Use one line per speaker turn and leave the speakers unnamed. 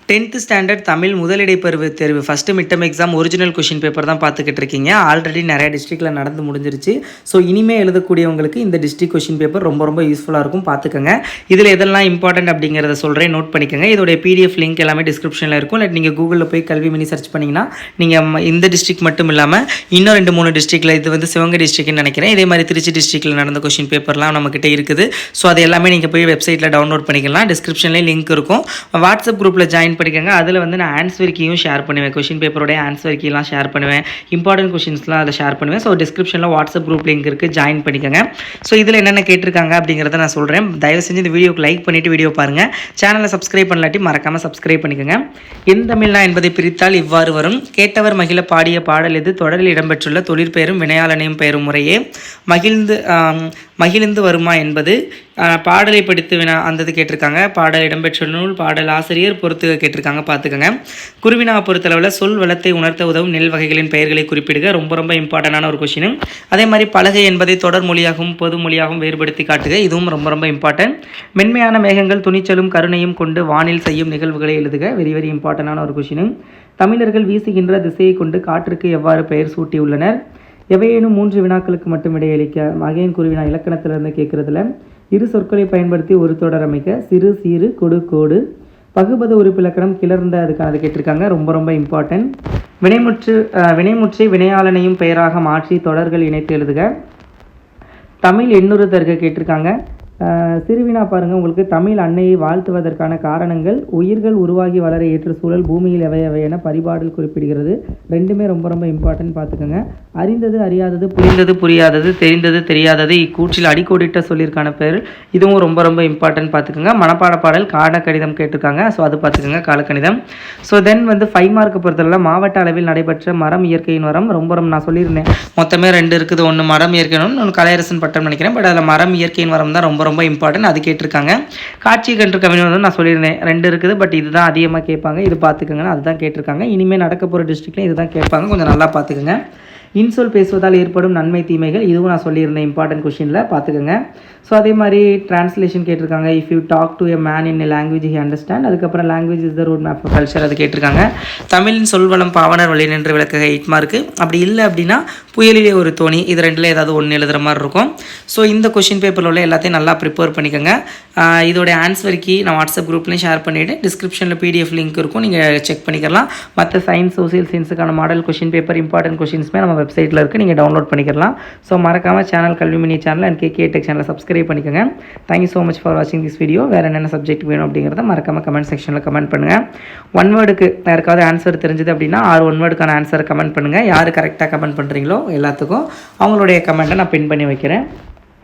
10th standard Tamil முதலிடை பருவ தேர்வு first mid term exam original question paper தான் பார்த்துக்கிட்டு இருக்கீங்க. ஆல்ரெடி நிறைய டிஸ்ட்ரிக்டில் நடந்து முடிஞ்சிருச்சு. ஸோ இனிமேல் எழுதக்கூடியவங்களுக்கு இந்த டிஸ்ட்ரிக் கொஷின் பேப்பர் ரொம்ப யூஸ்ஃபுல்லாக இருக்கும். பார்த்துக்கோங்க. இதில் எதெல்லாம் இம்பார்ட்டன்ட் அப்படிங்கிறத சொல்கிறேன், நோட் பண்ணிக்கோங்க. இதோடைய பிடிஎஃப் லிங்க் எல்லாமே டிஸ்கிரிப்ஷனில் இருக்கும். இல்லை நீங்கள் கூகுளில் போய் கல்வி மினி சர்ச் பண்ணிங்கன்னா நீங்கள் இந்த டிஸ்ட்ரிக் மட்டும் இல்லாமல் இன்னும் 2-3 டிஸ்ட்ரிக்டில், இது வந்து சிவகங்கை டிஸ்ட்ரிக்ட்னு நினைக்கிறேன், இதே மாதிரி திருச்சி டிஸ்ட்ரிக்டில் நடந்த கொஷின் பேப்பர்லாம் நம்மக்கிட்ட இருக்குது. ஸோ அது எல்லாமே நீங்கள் போய் வெப்சைட்டில் டவுன்லோட் பண்ணிக்கலாம். டிஸ்கிரிப்ஷன்லேயே லிங்க் இருக்கும். வாட்ஸ்அப் குரூப்பில் ஜாயின் பண்ணிக்கோங்க. அதில் வந்து நான் ஆன்சர் கீயும் ஷேர் பண்ணுவேன். கொஷின் பேப்பரோடைய ஆன்சர் கீலாம் ஷேர் பண்ணுவேன். இம்பார்ட்டன்ட் கொஷின்ஸ்லாம் அதை ஷேர் பண்ணுவேன். ஸோ டிஸ்கிரிப்ஷனில் வாட்ஸ்அப் குரூப் லிங்க் இருக்குது, ஜாயின் பண்ணிக்கோங்க. ஸோ இதில் என்னென்ன கேட்டிருக்காங்க அப்படிங்கிறத நான் சொல்கிறேன். தயவு செஞ்சு இந்த வீடியோக்கு லைக் பண்ணிவிட்டு வீடியோ பாருங்கள். சேனலை சப்ஸ்கிரைப் பண்ணலாட்டி மறக்காமல் சப்ஸ்கிரைப் பண்ணிக்கோங்க. எந்தமிழ்னா என்பதை பிரித்தால் இவ்வாறு வரும். கேட்டவர் மகிழ பாடிய பாடல் எது? தொடரில் இடம்பெற்றுள்ள தொழிற்பெயரும் வினையாளனையும் பெயரும் முறையே மகிழ்ந்து வருமா என்பது. பாடலை படித்து அந்தது கேட்டிருக்காங்க. பாடல் இடம்பெற்ற நூல், பாடல் ஆசிரியர் பொறுத்து கேட்டிருக்காங்க. பார்த்துக்கோங்க. குருவினாவை பொறுத்தளவில் சொல் வளத்தை உணர்த்த உதவும் நெல் வகைகளின் பெயர்களை குறிப்பிடுக. ரொம்ப இம்பார்ட்டண்டான ஒரு கொஷின். அதே மாதிரி பலகை என்பதை தொடர் மொழியாகவும் பொது மொழியாகவும் வேறுபடுத்தி காட்டுக. இதுவும் ரொம்ப இம்பார்ட்டன்ட். மென்மையான மேகங்கள் துணிச்சலும் கருணையும் கொண்டு வானில் செய்யும் நிகழ்வுகளை எழுதுக. வெரி இம்பார்ட்டண்டான ஒரு கொஷின். தமிழர்கள் வீசுகின்ற திசையை கொண்டு காற்றுக்கு எவ்வாறு பெயர் சூட்டியுள்ளனர்? எவையேனும் 3 வினாக்களுக்கு மட்டும் விடையளிக்க. மகையின் குருவினா இலக்கணத்திலிருந்து கேட்குறதுல இரு சொற்களை பயன்படுத்தி ஒரு தொடர் அமைக்க. சிறு சீறு கொடு கோடு. பகுபத உறுப்பிலக்கணம் கிளர்ந்த அதுக்கானது கேட்டிருக்காங்க. ரொம்ப இம்பார்ட்டன்ட். வினைமுற்றை வினையாளனையும் பெயராக மாற்றி தொடர்கள் இணைத்து எழுதுக. தமிழ் எண்ணுறு தருக கேட்டிருக்காங்க. சிறுவினா பாருங்கள். உங்களுக்கு தமிழ் அன்னையை வாழ்த்துவதற்கான காரணங்கள் உயிர்கள் உருவாகி வளர ஏற்ற சூழல் பூமியில் எவை என பரிபாடல் குறிப்பிடுகிறது. ரெண்டுமே ரொம்ப இம்பார்ட்டன்ட். பார்த்துக்கோங்க. அறிந்தது அறியாதது, புரிந்தது புரியாதது, தெரிந்தது தெரியாதது இக்கூற்றில் அடிக்கோடிட்ட சொல்லியிருக்கான பேர். இதுவும் ரொம்ப இம்பார்ட்டன்ட். பார்த்துக்கோங்க. மனப்பாட பாடல் காலக்கணிதம் கேட்டிருக்காங்க. ஸோ அது பார்த்துக்கோங்க, காலக்கணிதம். ஸோ தென் வந்து 5 மார்க்கு பொறுத்தவரை மாவட்ட அளவில் நடைபெற்ற மரம் இயற்கையின் வரம். ரொம்ப நான் சொல்லியிருந்தேன், மொத்தமே 2 இருக்குது. ஒன்று மரம் இயற்கையின், ஒன்று கலையரசன் பட்டம் நினைக்கிறேன். பட் அதில் மரம் இயற்கையின் வரம் தான் ரொம்ப இம்பார்ட்டன்ட். அது கேட்டிருக்காங்க. காட்சி கன்று கவிஞர் நான் சொல்லியிருந்தேன் 2 இருக்குது. பட் இதுதான் அதிகமாக கேட்பாங்க. இது பார்த்துக்கோங்க. அதுதான் கேட்டிருக்காங்க. இனிமேல் நடக்க போகிற டிஸ்ட்ரிக்ட்ல இதுதான் கேட்பாங்க. கொஞ்சம் நல்லா பார்த்துக்கோங்க. இன்சொல் பேசுவதால் ஏற்படும் நன்மை தீமைகள். இதுவும் நான் சொல்லியிருந்தேன் இம்பார்ட்டன்ட் கொஷினில். பார்த்துக்கோங்க. ஸோ அதே மாதிரி டிரான்ஸ்லேஷன் கேட்டிருக்காங்க. If you talk to a man in a language he understand. அதுக்கப்புறம் language is the road map of culture. அது கேட்டிருக்காங்க. தமிழின் சொல்வளம் பாவனர் வழி நின்று விளக்குக. 8 மார்க்கு. அப்படி இல்லை அப்படின்னா புயலிலே ஒரு தோணி. இது 2ல் ஏதாவது ஒன்று எழுதுகிற மாதிரி இருக்கும். ஸோ இந்த கொஷின் பேப்பரில் உள்ள எல்லாத்தையும் நல்லா ப்ரிப்பேர் பண்ணிக்கோங்க. இதோடைய ஆன்சர் கீ நான் வாட்ஸ்அப் குரூப்லேயும் ஷேர் பண்ணிவிட்டு டிஸ்கிரிப்ஷனில் பிடிஎஃப் லிங்க் இருக்கும், நீங்கள் செக் பண்ணிக்கலாம். மற்ற சயின்ஸ், சோசியல் சயின்ஸுக்கான மாடல் கொஷின் பேப்பர், இம்பார்ட்டன்ட் கொஷின்ஸுமே நம்ம வெப்சைட்டில் இருக்குது, நீங்கள் டவுன்லோட் பண்ணிக்கலாம். ஸோ மறக்காமல் channel Kalvi mini channel and KK tech சேனலை சப்ஸ்கிரைப் பண்ணிக்கோங்க. தேங்க்யூ ஸோ மச் ஃபார் வாட்சிங் திஸ் வீடியோ. வேறு என்னென்ன சப்ஜெக்ட் வேணும் அப்படிங்கிறத மறக்காமல் கமெண்ட் செக்ஷனில் கமெண்ட் பண்ணுங்கள். 1 வேர்டுக்கு யாருக்காவது ஆன்சர் தெரிஞ்சது அப்படின்னா 6 1 வேர்டுக்கான ஆன்சரை கமெண்ட் பண்ணுங்கள். யார் கரெக்டாக கமெண்ட் பண்ணுறீங்களோ எல்லாத்துக்கும் அவங்களுடைய கமெண்ட்டை நான் பின் பண்ணி வைக்கிறேன்.